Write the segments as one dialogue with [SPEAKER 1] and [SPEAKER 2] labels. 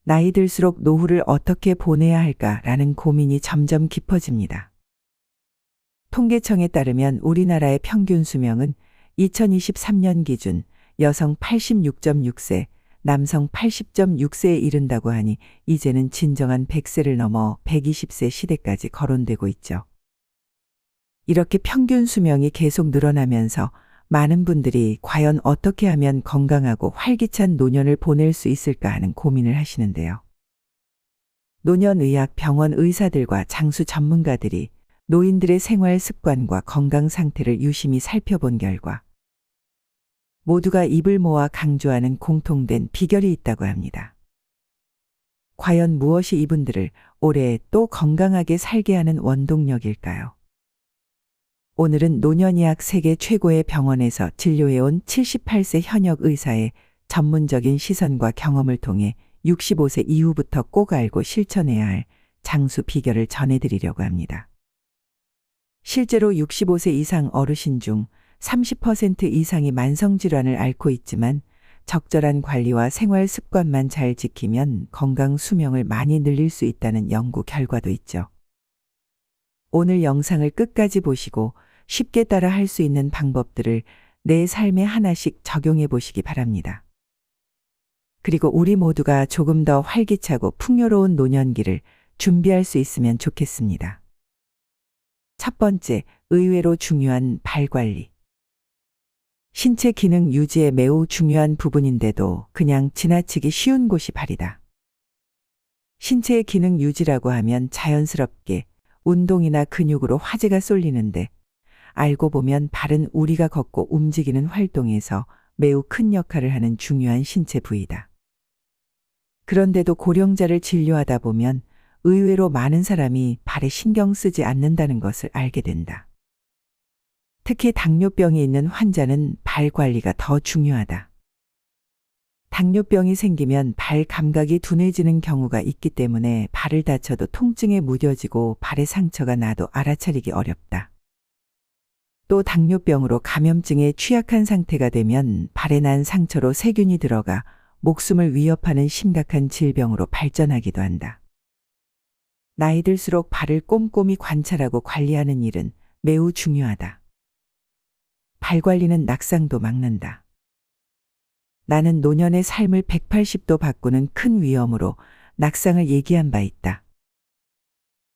[SPEAKER 1] 나이 들수록 노후를 어떻게 보내야 할까라는 고민이 점점 깊어집니다. 통계청에 따르면 우리나라의 평균 수명은 2023년 기준 여성 86.6세, 남성 80.6세에 이른다고 하니 이제는 진정한 100세를 넘어 120세 시대까지 거론되고 있죠. 이렇게 평균 수명이 계속 늘어나면서 많은 분들이 과연 어떻게 하면 건강하고 활기찬 노년을 보낼 수 있을까 하는 고민을 하시는데요. 노년의학 병원 의사들과 장수 전문가들이 노인들의 생활 습관과 건강 상태를 유심히 살펴본 결과 모두가 입을 모아 강조하는 공통된 비결이 있다고 합니다. 과연 무엇이 이분들을 오래 또 건강하게 살게 하는 원동력일까요? 오늘은 노년의학 세계 최고의 병원에서 진료해온 78세 현역 의사의 전문적인 시선과 경험을 통해 65세 이후부터 꼭 알고 실천해야 할 장수 비결을 전해드리려고 합니다. 실제로 65세 이상 어르신 중 30% 이상이 만성질환을 앓고 있지만 적절한 관리와 생활 습관만 잘 지키면 건강 수명을 많이 늘릴 수 있다는 연구 결과도 있죠. 오늘 영상을 끝까지 보시고 쉽게 따라 할 수 있는 방법들을 내 삶에 하나씩 적용해 보시기 바랍니다. 그리고 우리 모두가 조금 더 활기차고 풍요로운 노년기를 준비할 수 있으면 좋겠습니다. 첫 번째, 의외로 중요한 발 관리. 신체 기능 유지에 매우 중요한 부분인데도 그냥 지나치기 쉬운 곳이 발이다. 신체의 기능 유지라고 하면 자연스럽게 운동이나 근육으로 화제가 쏠리는데 알고 보면 발은 우리가 걷고 움직이는 활동에서 매우 큰 역할을 하는 중요한 신체 부위다. 그런데도 고령자를 진료하다 보면 의외로 많은 사람이 발에 신경 쓰지 않는다는 것을 알게 된다. 특히 당뇨병이 있는 환자는 발 관리가 더 중요하다. 당뇨병이 생기면 발 감각이 둔해지는 경우가 있기 때문에 발을 다쳐도 통증에 무뎌지고 발에 상처가 나도 알아차리기 어렵다. 또 당뇨병으로 감염증에 취약한 상태가 되면 발에 난 상처로 세균이 들어가 목숨을 위협하는 심각한 질병으로 발전하기도 한다. 나이 들수록 발을 꼼꼼히 관찰하고 관리하는 일은 매우 중요하다. 발 관리는 낙상도 막는다. 나는 노년의 삶을 180도 바꾸는 큰 위험으로 낙상을 얘기한 바 있다.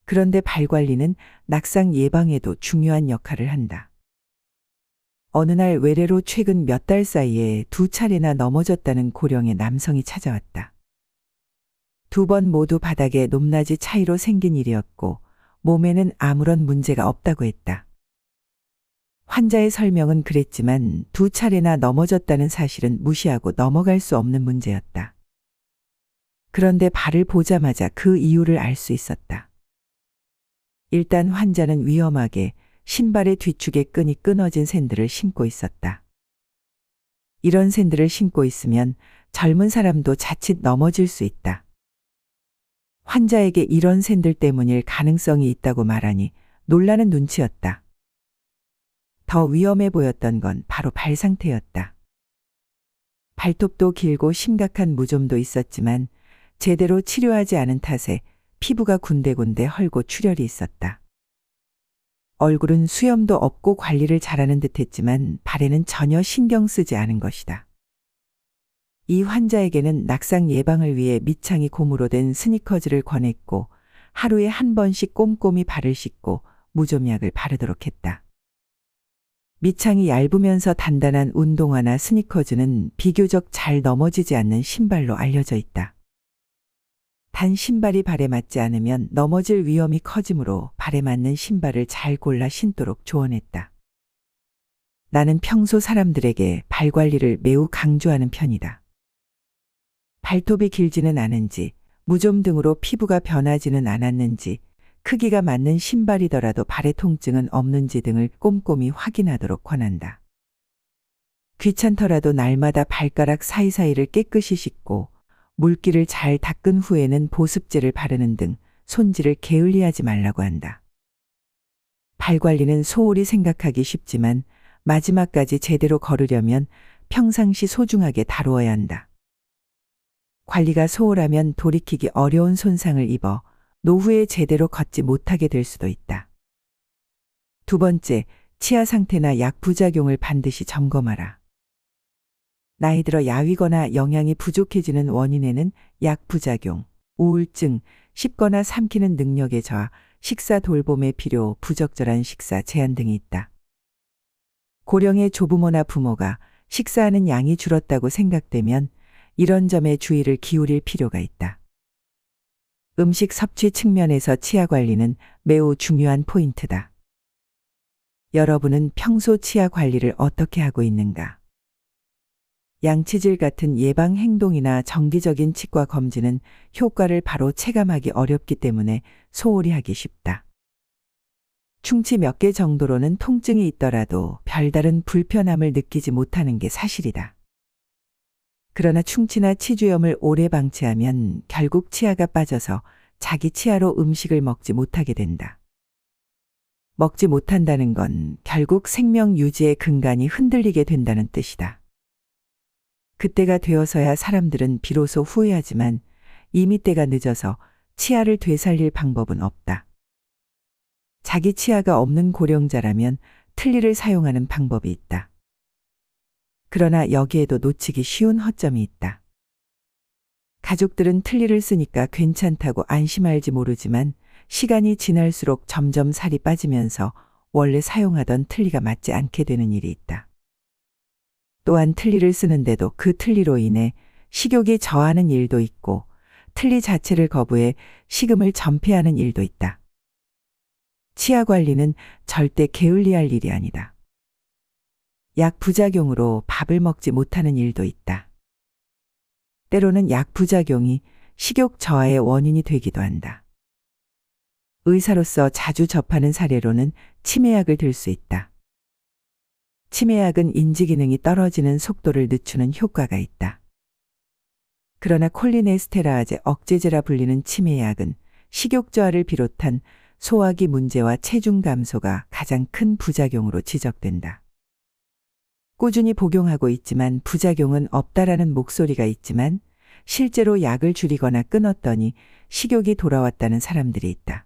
[SPEAKER 1] 그런데 발 관리는 낙상 예방에도 중요한 역할을 한다. 어느 날 외래로 최근 몇 달 사이에 2차례나 넘어졌다는 고령의 남성이 찾아왔다. 2번 모두 바닥에 높낮이 차이로 생긴 일이었고 몸에는 아무런 문제가 없다고 했다. 환자의 설명은 그랬지만 2차례나 넘어졌다는 사실은 무시하고 넘어갈 수 없는 문제였다. 그런데 발을 보자마자 그 이유를 알 수 있었다. 일단 환자는 위험하게 신발의 뒤축의 끈이 끊어진 샌들을 신고 있었다. 이런 샌들을 신고 있으면 젊은 사람도 자칫 넘어질 수 있다. 환자에게 이런 샌들 때문일 가능성이 있다고 말하니 놀라는 눈치였다. 더 위험해 보였던 건 바로 발 상태였다. 발톱도 길고 심각한 무좀도 있었지만 제대로 치료하지 않은 탓에 피부가 군데군데 헐고 출혈이 있었다. 얼굴은 수염도 없고 관리를 잘하는 듯했지만 발에는 전혀 신경 쓰지 않은 것이다. 이 환자에게는 낙상 예방을 위해 밑창이 고무로 된 스니커즈를 권했고 하루에 한 번씩 꼼꼼히 발을 씻고 무좀약을 바르도록 했다. 밑창이 얇으면서 단단한 운동화나 스니커즈는 비교적 잘 넘어지지 않는 신발로 알려져 있다. 단 신발이 발에 맞지 않으면 넘어질 위험이 커지므로 발에 맞는 신발을 잘 골라 신도록 조언했다. 나는 평소 사람들에게 발 관리를 매우 강조하는 편이다. 발톱이 길지는 않은지, 무좀 등으로 피부가 변하지는 않았는지, 크기가 맞는 신발이더라도 발의 통증은 없는지 등을 꼼꼼히 확인하도록 권한다. 귀찮더라도 날마다 발가락 사이사이를 깨끗이 씻고 물기를 잘 닦은 후에는 보습제를 바르는 등 손질을 게을리하지 말라고 한다. 발 관리는 소홀히 생각하기 쉽지만 마지막까지 제대로 걸으려면 평상시 소중하게 다루어야 한다. 관리가 소홀하면 돌이키기 어려운 손상을 입어 노후에 제대로 걷지 못하게 될 수도 있다. 두 번째, 치아 상태나 약 부작용을 반드시 점검하라. 나이 들어 야위거나 영양이 부족해지는 원인에는 약 부작용, 우울증, 씹거나 삼키는 능력의 저하, 식사 돌봄의 필요, 부적절한 식사 제한 등이 있다. 고령의 조부모나 부모가 식사하는 양이 줄었다고 생각되면 이런 점에 주의를 기울일 필요가 있다. 음식 섭취 측면에서 치아 관리는 매우 중요한 포인트다. 여러분은 평소 치아 관리를 어떻게 하고 있는가? 양치질 같은 예방 행동이나 정기적인 치과 검진은 효과를 바로 체감하기 어렵기 때문에 소홀히 하기 쉽다. 충치 몇 개 정도로는 통증이 있더라도 별다른 불편함을 느끼지 못하는 게 사실이다. 그러나 충치나 치주염을 오래 방치하면 결국 치아가 빠져서 자기 치아로 음식을 먹지 못하게 된다. 먹지 못한다는 건 결국 생명 유지의 근간이 흔들리게 된다는 뜻이다. 그때가 되어서야 사람들은 비로소 후회하지만 이미 때가 늦어서 치아를 되살릴 방법은 없다. 자기 치아가 없는 고령자라면 틀니를 사용하는 방법이 있다. 그러나 여기에도 놓치기 쉬운 허점이 있다. 가족들은 틀니를 쓰니까 괜찮다고 안심할지 모르지만 시간이 지날수록 점점 살이 빠지면서 원래 사용하던 틀니가 맞지 않게 되는 일이 있다. 또한 틀니를 쓰는데도 그 틀니로 인해 식욕이 저하는 일도 있고 틀니 자체를 거부해 식음을 전폐하는 일도 있다. 치아 관리는 절대 게을리할 일이 아니다. 약 부작용으로 밥을 먹지 못하는 일도 있다. 때로는 약 부작용이 식욕 저하의 원인이 되기도 한다. 의사로서 자주 접하는 사례로는 치매약을 들 수 있다. 치매약은 인지 기능이 떨어지는 속도를 늦추는 효과가 있다. 그러나 콜리네스테라아제 억제제라 불리는 치매약은 식욕 저하를 비롯한 소화기 문제와 체중 감소가 가장 큰 부작용으로 지적된다. 꾸준히 복용하고 있지만 부작용은 없다라는 목소리가 있지만 실제로 약을 줄이거나 끊었더니 식욕이 돌아왔다는 사람들이 있다.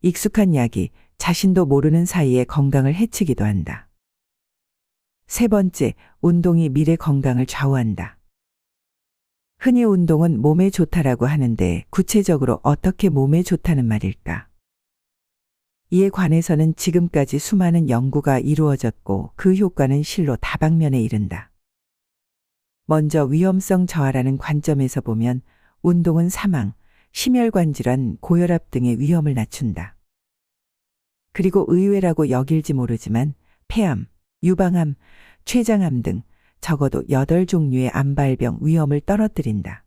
[SPEAKER 1] 익숙한 약이 자신도 모르는 사이에 건강을 해치기도 한다. 세 번째, 운동이 미래 건강을 좌우한다. 흔히 운동은 몸에 좋다라고 하는데 구체적으로 어떻게 몸에 좋다는 말일까? 이에 관해서는 지금까지 수많은 연구가 이루어졌고 그 효과는 실로 다방면에 이른다. 먼저 위험성 저하라는 관점에서 보면 운동은 사망, 심혈관 질환, 고혈압 등의 위험을 낮춘다. 그리고 의외라고 여길지 모르지만 폐암, 유방암, 췌장암 등 적어도 8종류의 암발병 위험을 떨어뜨린다.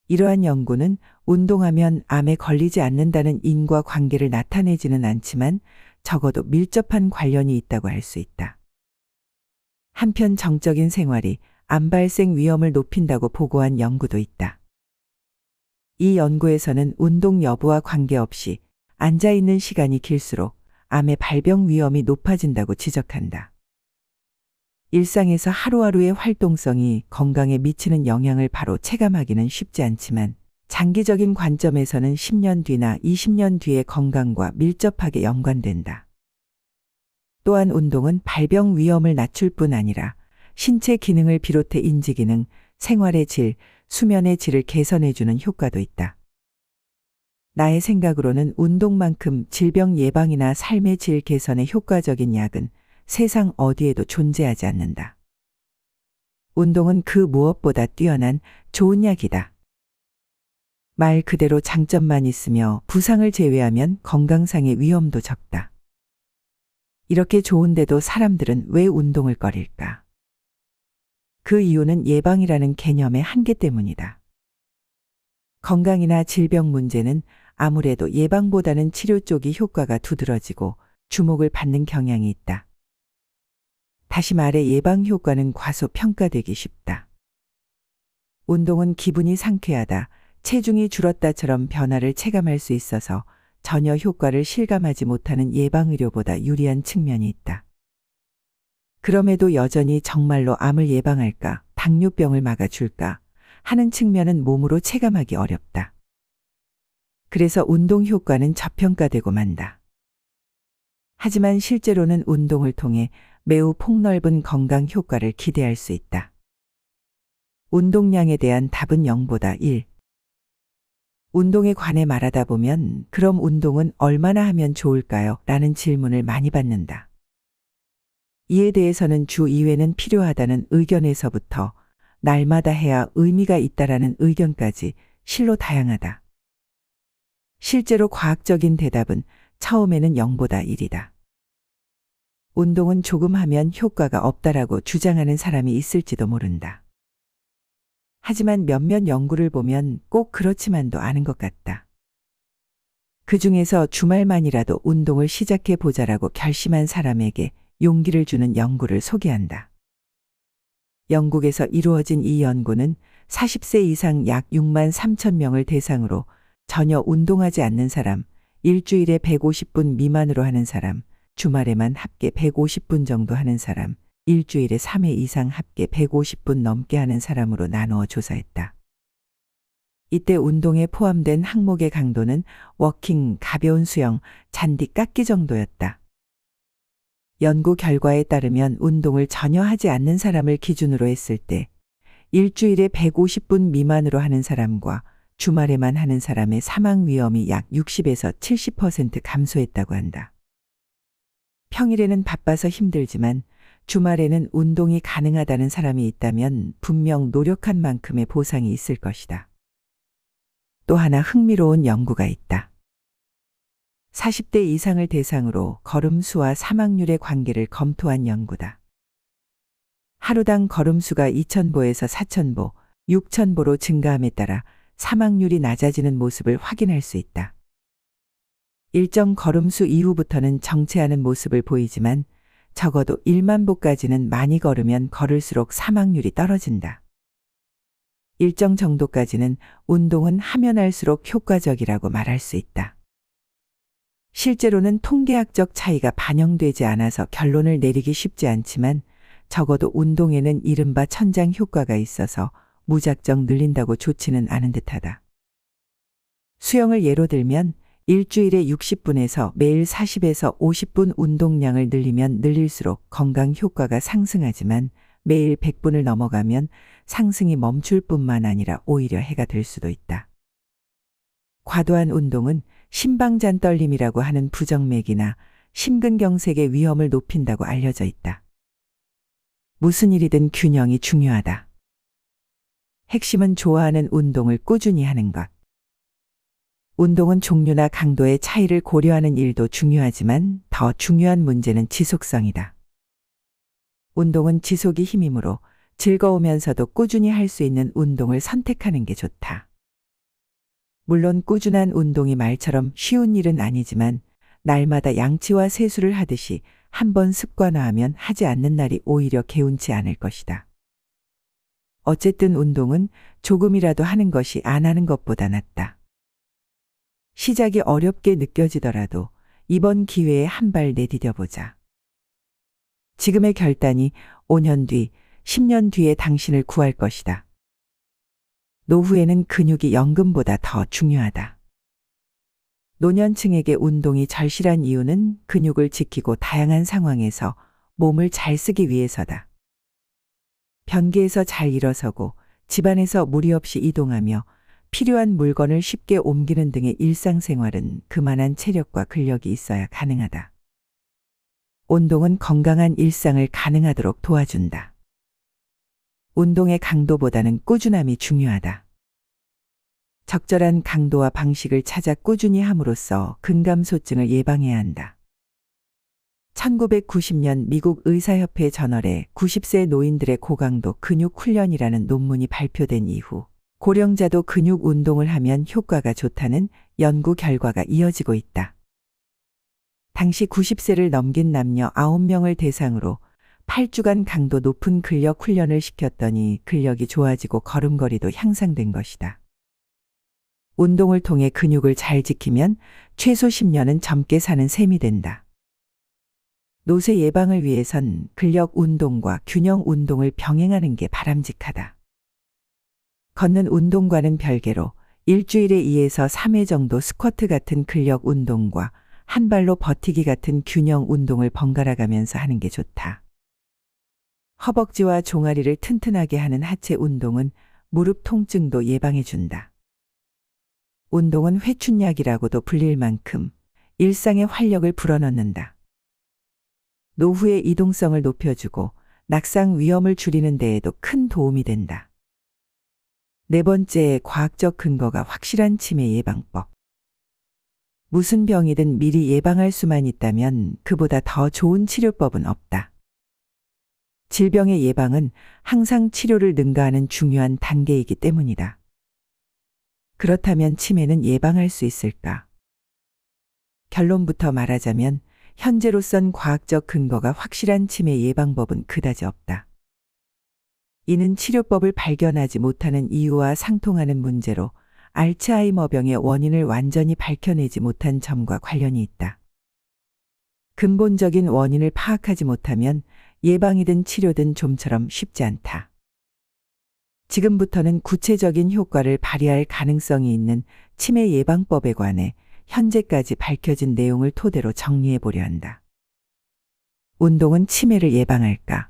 [SPEAKER 1] 이러한 연구는 운동하면 암에 걸리지 않는다는 인과관계를 나타내지는 않지만 적어도 밀접한 관련이 있다고 할 수 있다. 한편 정적인 생활이 암 발생 위험을 높인다고 보고한 연구도 있다. 이 연구에서는 운동 여부와 관계없이 앉아있는 시간이 길수록 암의 발병 위험이 높아진다고 지적한다. 일상에서 하루하루의 활동성이 건강에 미치는 영향을 바로 체감하기는 쉽지 않지만 장기적인 관점에서는 10년 뒤나 20년 뒤의 건강과 밀접하게 연관된다. 또한 운동은 발병 위험을 낮출 뿐 아니라 신체 기능을 비롯해 인지 기능, 생활의 질, 수면의 질을 개선해주는 효과도 있다. 나의 생각으로는 운동만큼 질병 예방이나 삶의 질 개선에 효과적인 약은 세상 어디에도 존재하지 않는다. 운동은 그 무엇보다 뛰어난 좋은 약이다. 말 그대로 장점만 있으며 부상을 제외하면 건강상의 위험도 적다. 이렇게 좋은데도 사람들은 왜 운동을 꺼릴까? 그 이유는 예방이라는 개념의 한계 때문이다. 건강이나 질병 문제는 아무래도 예방보다는 치료 쪽이 효과가 두드러지고 주목을 받는 경향이 있다. 다시 말해 예방 효과는 과소평가되기 쉽다. 운동은 기분이 상쾌하다, 체중이 줄었다처럼 변화를 체감할 수 있어서 전혀 효과를 실감하지 못하는 예방의료보다 유리한 측면이 있다. 그럼에도 여전히 정말로 암을 예방할까, 당뇨병을 막아줄까, 하는 측면은 몸으로 체감하기 어렵다. 그래서 운동 효과는 저평가되고 만다. 하지만 실제로는 운동을 통해 매우 폭넓은 건강 효과를 기대할 수 있다. 운동량에 대한 답은 0보다 1. 운동에 관해 말하다 보면 그럼 운동은 얼마나 하면 좋을까요? 라는 질문을 많이 받는다. 이에 대해서는 주 2회는 필요하다는 의견에서부터 날마다 해야 의미가 있다라는 의견까지 실로 다양하다. 실제로 과학적인 대답은 처음에는 0보다 1이다. 운동은 조금 하면 효과가 없다라고 주장하는 사람이 있을지도 모른다. 하지만 몇몇 연구를 보면 꼭 그렇지만도 않은 것 같다. 그 중에서 주말만이라도 운동을 시작해 보자라고 결심한 사람에게 용기를 주는 연구를 소개한다. 영국에서 이루어진 이 연구는 40세 이상 약 6만 3천 명을 대상으로 전혀 운동하지 않는 사람, 일주일에 150분 미만으로 하는 사람, 주말에만 합계 150분 정도 하는 사람, 일주일에 3회 이상 합계 150분 넘게 하는 사람으로 나누어 조사했다. 이때 운동에 포함된 항목의 강도는 워킹, 가벼운 수영, 잔디 깎기 정도였다. 연구 결과에 따르면 운동을 전혀 하지 않는 사람을 기준으로 했을 때 일주일에 150분 미만으로 하는 사람과 주말에만 하는 사람의 사망 위험이 약 60에서 70% 감소했다고 한다. 평일에는 바빠서 힘들지만 주말에는 운동이 가능하다는 사람이 있다면 분명 노력한 만큼의 보상이 있을 것이다. 또 하나 흥미로운 연구가 있다. 40대 이상을 대상으로 걸음수와 사망률의 관계를 검토한 연구다. 하루당 걸음수가 2,000보에서 4,000보, 6,000보로 증가함에 따라 사망률이 낮아지는 모습을 확인할 수 있다. 일정 걸음수 이후부터는 정체하는 모습을 보이지만 적어도 1만 보까지는 많이 걸으면 걸을수록 사망률이 떨어진다. 일정 정도까지는 운동은 하면 할수록 효과적이라고 말할 수 있다. 실제로는 통계학적 차이가 반영되지 않아서 결론을 내리기 쉽지 않지만 적어도 운동에는 이른바 천장 효과가 있어서 무작정 늘린다고 좋지는 않은 듯하다. 수영을 예로 들면 일주일에 60분에서 매일 40에서 50분 운동량을 늘리면 늘릴수록 건강 효과가 상승하지만 매일 100분을 넘어가면 상승이 멈출 뿐만 아니라 오히려 해가 될 수도 있다. 과도한 운동은 심방잔 떨림이라고 하는 부정맥이나 심근경색의 위험을 높인다고 알려져 있다. 무슨 일이든 균형이 중요하다. 핵심은 좋아하는 운동을 꾸준히 하는 것. 운동은 종류나 강도의 차이를 고려하는 일도 중요하지만 더 중요한 문제는 지속성이다. 운동은 지속이 힘이므로 즐거우면서도 꾸준히 할 수 있는 운동을 선택하는 게 좋다. 물론 꾸준한 운동이 말처럼 쉬운 일은 아니지만 날마다 양치와 세수를 하듯이 한번 습관화하면 하지 않는 날이 오히려 개운치 않을 것이다. 어쨌든 운동은 조금이라도 하는 것이 안 하는 것보다 낫다. 시작이 어렵게 느껴지더라도 이번 기회에 한 발 내디뎌 보자. 지금의 결단이 5년 뒤, 10년 뒤에 당신을 구할 것이다. 노후에는 근육이 연금보다 더 중요하다. 노년층에게 운동이 절실한 이유는 근육을 지키고 다양한 상황에서 몸을 잘 쓰기 위해서다. 변기에서 잘 일어서고 집안에서 무리 없이 이동하며 필요한 물건을 쉽게 옮기는 등의 일상생활은 그만한 체력과 근력이 있어야 가능하다. 운동은 건강한 일상을 가능하도록 도와준다. 운동의 강도보다는 꾸준함이 중요하다. 적절한 강도와 방식을 찾아 꾸준히 함으로써 근감소증을 예방해야 한다. 1990년 미국 의사협회 저널에 90세 노인들의 고강도 근육 훈련이라는 논문이 발표된 이후 고령자도 근육 운동을 하면 효과가 좋다는 연구 결과가 이어지고 있다. 당시 90세를 넘긴 남녀 9명을 대상으로 8주간 강도 높은 근력 훈련을 시켰더니 근력이 좋아지고 걸음걸이도 향상된 것이다. 운동을 통해 근육을 잘 지키면 최소 10년은 젊게 사는 셈이 된다. 노쇠 예방을 위해선 근력 운동과 균형 운동을 병행하는 게 바람직하다. 걷는 운동과는 별개로 일주일에 2에서 3회 정도 스쿼트 같은 근력 운동과 한 발로 버티기 같은 균형 운동을 번갈아 가면서 하는 게 좋다. 허벅지와 종아리를 튼튼하게 하는 하체 운동은 무릎 통증도 예방해 준다. 운동은 회춘약이라고도 불릴 만큼 일상의 활력을 불어넣는다. 노후의 이동성을 높여주고 낙상 위험을 줄이는 데에도 큰 도움이 된다. 네 번째, 과학적 근거가 확실한 치매 예방법. 무슨 병이든 미리 예방할 수만 있다면 그보다 더 좋은 치료법은 없다. 질병의 예방은 항상 치료를 능가하는 중요한 단계이기 때문이다. 그렇다면 치매는 예방할 수 있을까? 결론부터 말하자면 현재로선 과학적 근거가 확실한 치매 예방법은 그다지 없다. 이는 치료법을 발견하지 못하는 이유와 상통하는 문제로 알츠하이머병의 원인을 완전히 밝혀내지 못한 점과 관련이 있다. 근본적인 원인을 파악하지 못하면 예방이든 치료든 좀처럼 쉽지 않다. 지금부터는 구체적인 효과를 발휘할 가능성이 있는 치매 예방법에 관해 현재까지 밝혀진 내용을 토대로 정리해 보려 한다. 운동은 치매를 예방할까?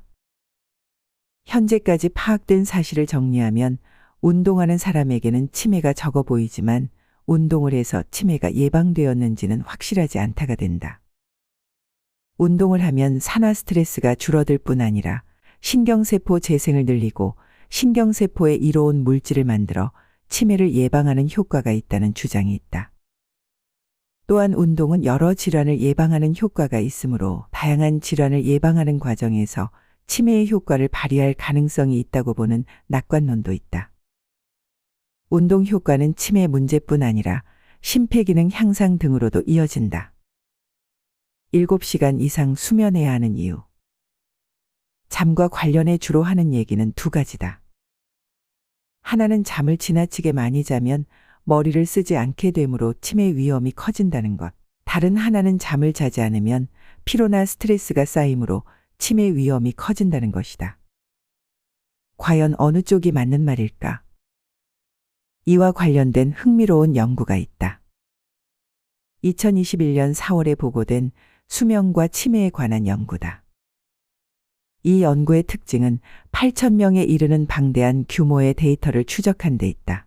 [SPEAKER 1] 현재까지 파악된 사실을 정리하면 운동하는 사람에게는 치매가 적어 보이지만 운동을 해서 치매가 예방되었는지는 확실하지 않다가 된다. 운동을 하면 산화 스트레스가 줄어들 뿐 아니라 신경세포 재생을 늘리고 신경세포에 이로운 물질을 만들어 치매를 예방하는 효과가 있다는 주장이 있다. 또한 운동은 여러 질환을 예방하는 효과가 있으므로 다양한 질환을 예방하는 과정에서 치매의 효과를 발휘할 가능성이 있다고 보는 낙관론도 있다. 운동 효과는 치매 문제뿐 아니라 심폐기능 향상 등으로도 이어진다. 7시간 이상 수면해야 하는 이유. 잠과 관련해 주로 하는 얘기는 두 가지다. 하나는 잠을 지나치게 많이 자면 머리를 쓰지 않게 되므로 치매 위험이 커진다는 것. 다른 하나는 잠을 자지 않으면 피로나 스트레스가 쌓이므로 치매 위험이 커진다는 것이다. 과연 어느 쪽이 맞는 말일까? 이와 관련된 흥미로운 연구가 있다. 2021년 4월에 보고된 수면과 치매에 관한 연구다. 이 연구의 특징은 8,000명에 이르는 방대한 규모의 데이터를 추적한 데 있다.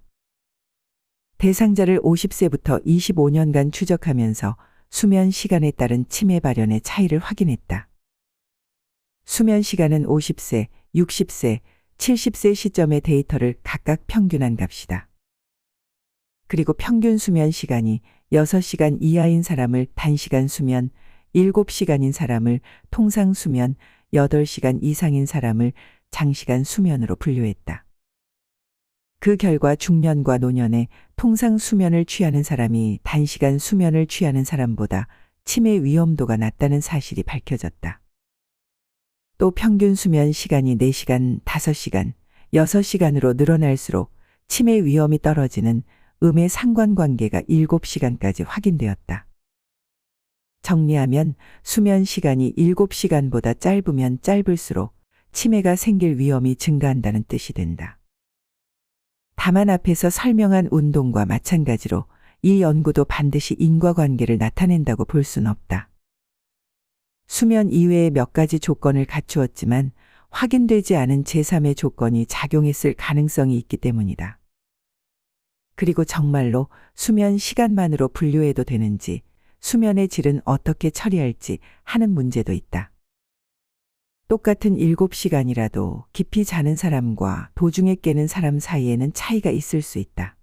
[SPEAKER 1] 대상자를 50세부터 25년간 추적하면서 수면 시간에 따른 치매 발현의 차이를 확인했다. 수면 시간은 50세, 60세, 70세 시점의 데이터를 각각 평균한 값이다. 그리고 평균 수면 시간이 6시간 이하인 사람을 단시간 수면, 7시간인 사람을 통상 수면, 8시간 이상인 사람을 장시간 수면으로 분류했다. 그 결과 중년과 노년에 통상 수면을 취하는 사람이 단시간 수면을 취하는 사람보다 치매 위험도가 낮다는 사실이 밝혀졌다. 또 평균 수면 시간이 4시간, 5시간, 6시간으로 늘어날수록 치매 위험이 떨어지는 음의 상관관계가 7시간까지 확인되었다. 정리하면 수면 시간이 7시간보다 짧으면 짧을수록 치매가 생길 위험이 증가한다는 뜻이 된다. 다만 앞에서 설명한 운동과 마찬가지로 이 연구도 반드시 인과관계를 나타낸다고 볼 수는 없다. 수면 이외의 몇 가지 조건을 갖추었지만 확인되지 않은 제3의 조건이 작용했을 가능성이 있기 때문이다. 그리고 정말로 수면 시간만으로 분류해도 되는지, 수면의 질은 어떻게 처리할지 하는 문제도 있다. 똑같은 7시간이라도 깊이 자는 사람과 도중에 깨는 사람 사이에는 차이가 있을 수 있다.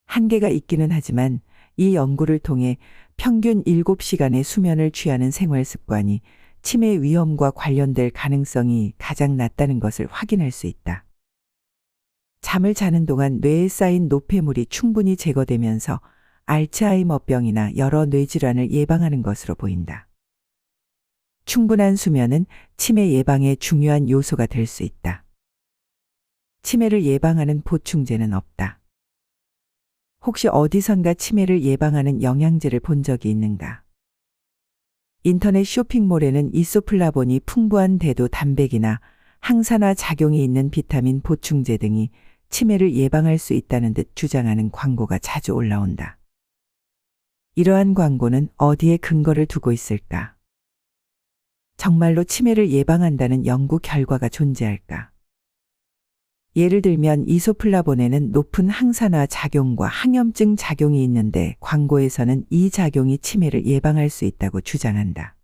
[SPEAKER 1] 한계가 있기는 하지만 이 연구를 통해 평균 7시간의 수면을 취하는 생활 습관이 치매 위험과 관련될 가능성이 가장 낮다는 것을 확인할 수 있다. 잠을 자는 동안 뇌에 쌓인 노폐물이 충분히 제거되면서 알츠하이머병이나 여러 뇌질환을 예방하는 것으로 보인다. 충분한 수면은 치매 예방의 중요한 요소가 될 수 있다. 치매를 예방하는 보충제는 없다. 혹시 어디선가 치매를 예방하는 영양제를 본 적이 있는가? 인터넷 쇼핑몰에는 이소플라본이 풍부한 대도 단백이나 항산화 작용이 있는 비타민 보충제 등이 치매를 예방할 수 있다는 듯 주장하는 광고가 자주 올라온다. 이러한 광고는 어디에 근거를 두고 있을까? 정말로 치매를 예방한다는 연구 결과가 존재할까? 예를 들면 이소플라본에는 높은 항산화 작용과 항염증 작용이 있는데 광고에서는 이 작용이 치매를 예방할 수 있다고 주장한다.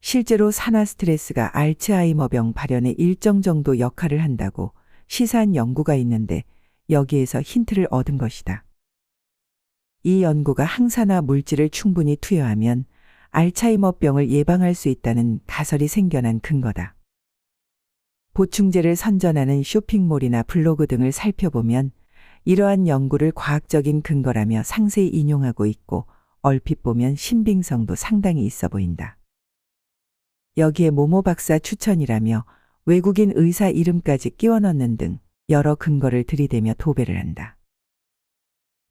[SPEAKER 1] 실제로 산화 스트레스가 알츠하이머병 발현에 일정 정도 역할을 한다고 시사한 연구가 있는데 여기에서 힌트를 얻은 것이다. 이 연구가 항산화 물질을 충분히 투여하면 알츠하이머병을 예방할 수 있다는 가설이 생겨난 근거다. 보충제를 선전하는 쇼핑몰이나 블로그 등을 살펴보면 이러한 연구를 과학적인 근거라며 상세히 인용하고 있고 얼핏 보면 신빙성도 상당히 있어 보인다. 여기에 모모 박사 추천이라며 외국인 의사 이름까지 끼워 넣는 등 여러 근거를 들이대며 도배를 한다.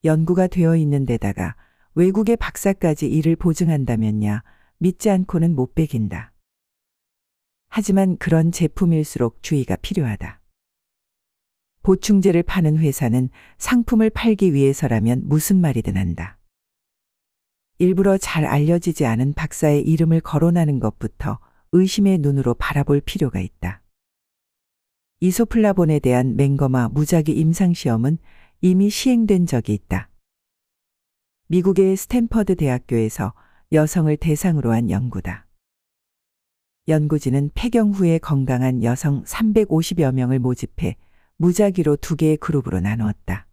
[SPEAKER 1] 연구가 되어 있는 데다가 외국의 박사까지 이를 보증한다면야 믿지 않고는 못 베긴다. 하지만 그런 제품일수록 주의가 필요하다. 보충제를 파는 회사는 상품을 팔기 위해서라면 무슨 말이든 한다. 일부러 잘 알려지지 않은 박사의 이름을 거론하는 것부터 의심의 눈으로 바라볼 필요가 있다. 이소플라본에 대한 맹거마 무작위 임상시험은 이미 시행된 적이 있다. 미국의 스탠퍼드 대학교에서 여성을 대상으로 한 연구다. 연구진은 폐경 후에 건강한 여성 350여 명을 모집해 무작위로 2개의 그룹으로 나누었다.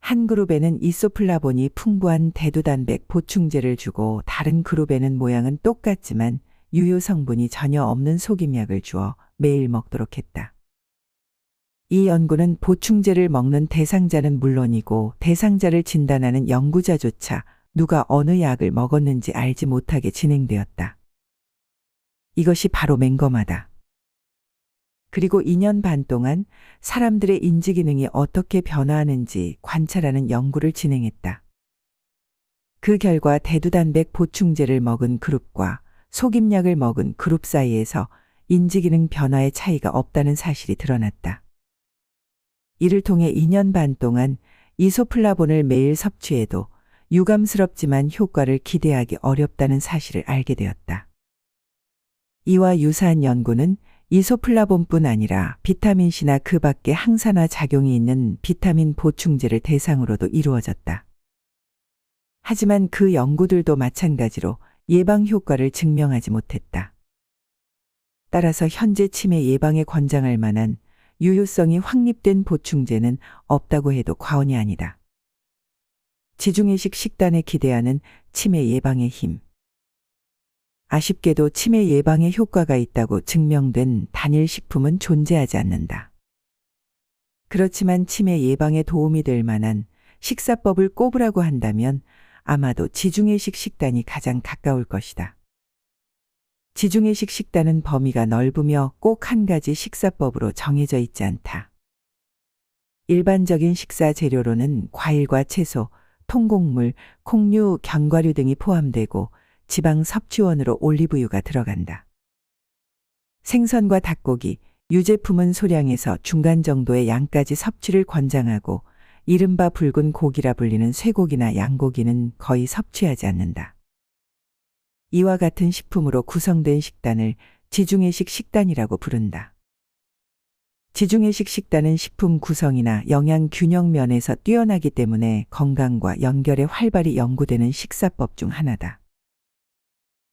[SPEAKER 1] 한 그룹에는 이소플라본이 풍부한 대두단백 보충제를 주고 다른 그룹에는 모양은 똑같지만 유효 성분이 전혀 없는 속임약을 주어 매일 먹도록 했다. 이 연구는 보충제를 먹는 대상자는 물론이고 대상자를 진단하는 연구자조차 누가 어느 약을 먹었는지 알지 못하게 진행되었다. 이것이 바로 맹검하다. 그리고 2년 반 동안 사람들의 인지 기능이 어떻게 변화하는지 관찰하는 연구를 진행했다. 그 결과 대두단백 보충제를 먹은 그룹과 속임약을 먹은 그룹 사이에서 인지 기능 변화의 차이가 없다는 사실이 드러났다. 이를 통해 2년 반 동안 이소플라본을 매일 섭취해도 유감스럽지만 효과를 기대하기 어렵다는 사실을 알게 되었다. 이와 유사한 연구는 이소플라본뿐 아니라 비타민C나 그 밖에 항산화 작용이 있는 비타민 보충제를 대상으로도 이루어졌다. 하지만 그 연구들도 마찬가지로 예방 효과를 증명하지 못했다. 따라서 현재 치매 예방에 권장할 만한 유효성이 확립된 보충제는 없다고 해도 과언이 아니다. 지중해식 식단에 기대하는 치매 예방의 힘. 아쉽게도 치매 예방에 효과가 있다고 증명된 단일 식품은 존재하지 않는다. 그렇지만 치매 예방에 도움이 될 만한 식사법을 꼽으라고 한다면 아마도 지중해식 식단이 가장 가까울 것이다. 지중해식 식단은 범위가 넓으며 꼭 한 가지 식사법으로 정해져 있지 않다. 일반적인 식사 재료로는 과일과 채소, 통곡물, 콩류, 견과류 등이 포함되고 지방 섭취원으로 올리브유가 들어간다. 생선과 닭고기, 유제품은 소량에서 중간 정도의 양까지 섭취를 권장하고 이른바 붉은 고기라 불리는 쇠고기나 양고기는 거의 섭취하지 않는다. 이와 같은 식품으로 구성된 식단을 지중해식 식단이라고 부른다. 지중해식 식단은 식품 구성이나 영양 균형 면에서 뛰어나기 때문에 건강과 연결해 활발히 연구되는 식사법 중 하나다.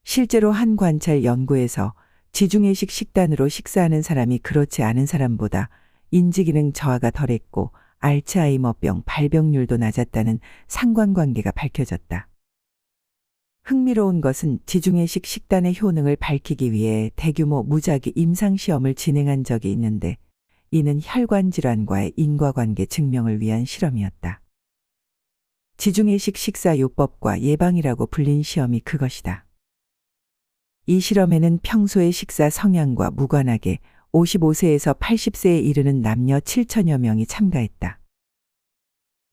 [SPEAKER 1] 실제로 한 관찰 연구에서 지중해식 식단으로 식사하는 사람이 그렇지 않은 사람보다 인지기능 저하가 덜했고 알츠하이머병 발병률도 낮았다는 상관관계가 밝혀졌다. 흥미로운 것은 지중해식 식단의 효능을 밝히기 위해 대규모 무작위 임상시험을 진행한 적이 있는데 이는 혈관 질환과의 인과관계 증명을 위한 실험이었다. 지중해식 식사요법과 예방이라고 불린 시험이 그것이다. 이 실험에는 평소의 식사 성향과 무관하게 55세에서 80세에 이르는 남녀 7천여 명이 참가했다.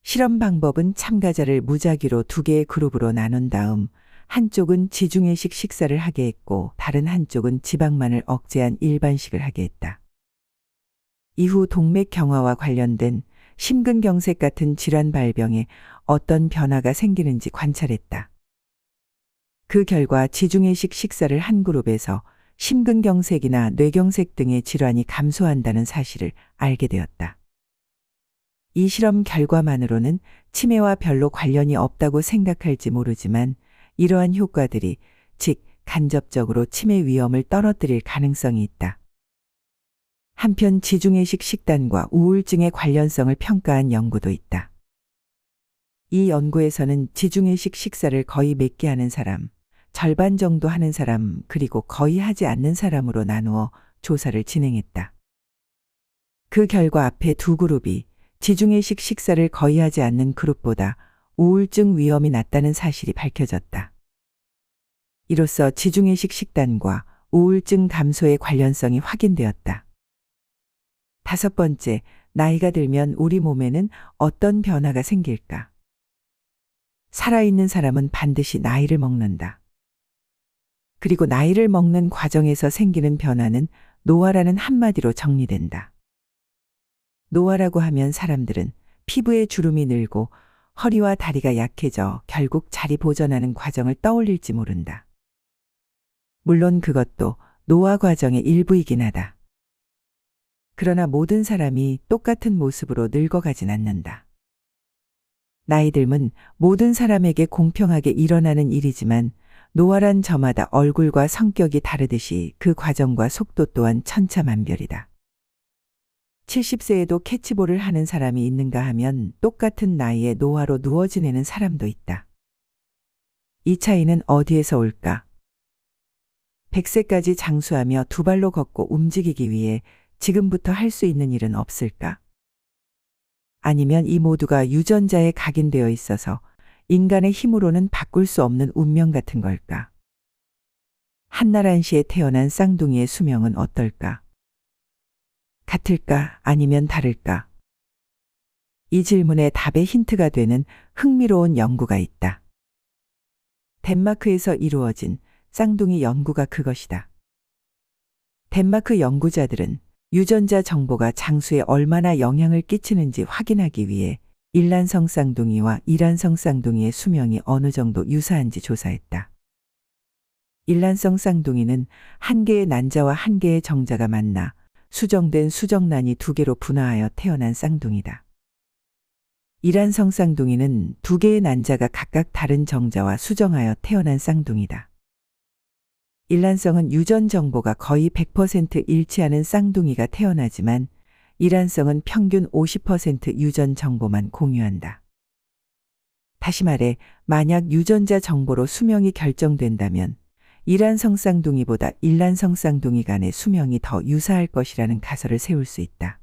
[SPEAKER 1] 실험 방법은 참가자를 무작위로 2개의 그룹으로 나눈 다음 한쪽은 지중해식 식사를 하게 했고 다른 한쪽은 지방만을 억제한 일반식을 하게 했다. 이후 동맥경화와 관련된 심근경색 같은 질환 발병에 어떤 변화가 생기는지 관찰했다. 그 결과 지중해식 식사를 한 그룹에서 심근경색이나 뇌경색 등의 질환이 감소한다는 사실을 알게 되었다. 이 실험 결과만으로는 치매와 별로 관련이 없다고 생각할지 모르지만 이러한 효과들이 즉 간접적으로 치매 위험을 떨어뜨릴 가능성이 있다. 한편 지중해식 식단과 우울증의 관련성을 평가한 연구도 있다. 이 연구에서는 지중해식 식사를 거의 몇 개 하는 사람, 절반 정도 하는 사람, 그리고 거의 하지 않는 사람으로 나누어 조사를 진행했다. 그 결과 앞에 두 그룹이 지중해식 식사를 거의 하지 않는 그룹보다 우울증 위험이 낮다는 사실이 밝혀졌다. 이로써 지중해식 식단과 우울증 감소의 관련성이 확인되었다. 5번째, 나이가 들면 우리 몸에는 어떤 변화가 생길까? 살아있는 사람은 반드시 나이를 먹는다. 그리고 나이를 먹는 과정에서 생기는 변화는 노화라는 한마디로 정리된다. 노화라고 하면 사람들은 피부에 주름이 늘고 허리와 다리가 약해져 결국 자리 보전하는 과정을 떠올릴지 모른다. 물론 그것도 노화 과정의 일부이긴 하다. 그러나 모든 사람이 똑같은 모습으로 늙어가진 않는다. 나이 듦은 모든 사람에게 공평하게 일어나는 일이지만 노화란 저마다 얼굴과 성격이 다르듯이 그 과정과 속도 또한 천차만별이다. 70세에도 캐치볼을 하는 사람이 있는가 하면 똑같은 나이에 노화로 누워 지내는 사람도 있다. 이 차이는 어디에서 올까? 100세까지 장수하며 두 발로 걷고 움직이기 위해 지금부터 할 수 있는 일은 없을까? 아니면 이 모두가 유전자에 각인되어 있어서 인간의 힘으로는 바꿀 수 없는 운명 같은 걸까? 한나라한시에 태어난 쌍둥이의 수명은 어떨까? 같을까? 아니면 다를까? 이 질문의 답의 힌트가 되는 흥미로운 연구가 있다. 덴마크에서 이루어진 쌍둥이 연구가 그것이다. 덴마크 연구자들은 유전자 정보가 장수에 얼마나 영향을 끼치는지 확인하기 위해 일란성 쌍둥이와 이란성 쌍둥이의 수명이 어느 정도 유사한지 조사했다. 일란성 쌍둥이는 한 개의 난자와 한 개의 정자가 만나 수정된 수정란이 두 개로 분화하여 태어난 쌍둥이다. 이란성 쌍둥이는 두 개의 난자가 각각 다른 정자와 수정하여 태어난 쌍둥이다. 일란성은 유전 정보가 거의 100% 일치하는 쌍둥이가 태어나지만 이란성은 평균 50% 유전 정보만 공유한다. 다시 말해 만약 유전자 정보로 수명이 결정된다면 이란성 쌍둥이보다 일란성 쌍둥이 간의 수명이 더 유사할 것이라는 가설을 세울 수 있다.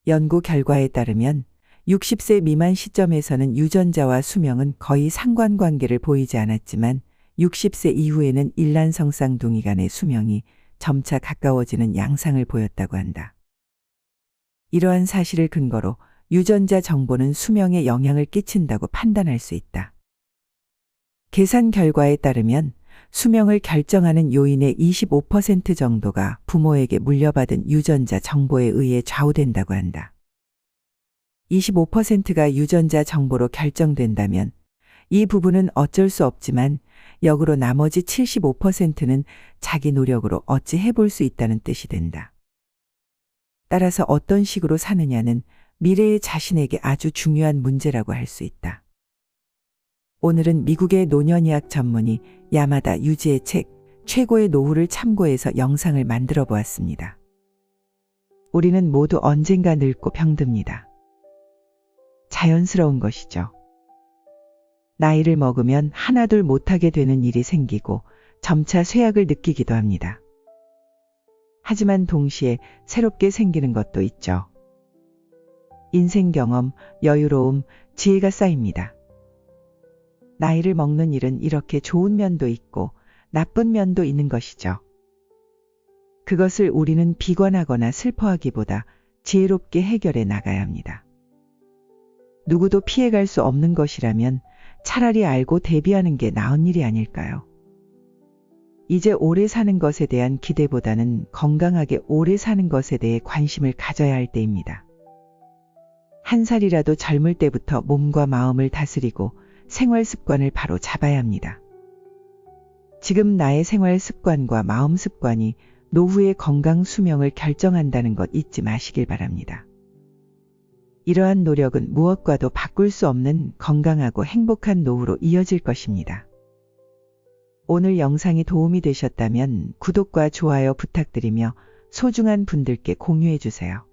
[SPEAKER 1] 연구 결과에 따르면 60세 미만 시점에서는 유전자와 수명은 거의 상관관계를 보이지 않았지만 60세 이후에는 일란성 쌍둥이 간의 수명이 점차 가까워지는 양상을 보였다고 한다. 이러한 사실을 근거로 유전자 정보는 수명에 영향을 끼친다고 판단할 수 있다. 계산 결과에 따르면 수명을 결정하는 요인의 25% 정도가 부모에게 물려받은 유전자 정보에 의해 좌우된다고 한다. 25%가 유전자 정보로 결정된다면 이 부분은 어쩔 수 없지만 역으로 나머지 75%는 자기 노력으로 어찌 해볼 수 있다는 뜻이 된다. 따라서 어떤 식으로 사느냐는 미래의 자신에게 아주 중요한 문제라고 할 수 있다. 오늘은 미국의 노년의학 전문의 야마다 유지의 책 최고의 노후를 참고해서 영상을 만들어 보았습니다. 우리는 모두 언젠가 늙고 병듭니다. 자연스러운 것이죠. 나이를 먹으면 하나둘 못하게 되는 일이 생기고 점차 쇠약을 느끼기도 합니다. 하지만 동시에 새롭게 생기는 것도 있죠. 인생 경험, 여유로움, 지혜가 쌓입니다. 나이를 먹는 일은 이렇게 좋은 면도 있고 나쁜 면도 있는 것이죠. 그것을 우리는 비관하거나 슬퍼하기보다 지혜롭게 해결해 나가야 합니다. 누구도 피해갈 수 없는 것이라면 차라리 알고 대비하는 게 나은 일이 아닐까요? 이제 오래 사는 것에 대한 기대보다는 건강하게 오래 사는 것에 대해 관심을 가져야 할 때입니다. 한 살이라도 젊을 때부터 몸과 마음을 다스리고 생활 습관을 바로 잡아야 합니다. 지금 나의 생활 습관과 마음 습관이 노후의 건강 수명을 결정한다는 것 잊지 마시길 바랍니다. 이러한 노력은 무엇과도 바꿀 수 없는 건강하고 행복한 노후로 이어질 것입니다. 오늘 영상이 도움이 되셨다면 구독과 좋아요 부탁드리며 소중한 분들께 공유해 주세요.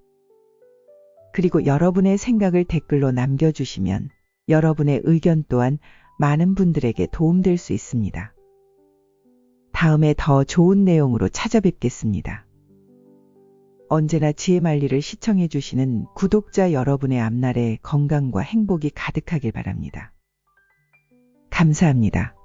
[SPEAKER 1] 그리고 여러분의 생각을 댓글로 남겨주시면 여러분의 의견 또한 많은 분들에게 도움될 수 있습니다. 다음에 더 좋은 내용으로 찾아뵙겠습니다. 언제나 지혜만리를 시청해 주시는 구독자 여러분의 앞날에 건강과 행복이 가득하길 바랍니다. 감사합니다.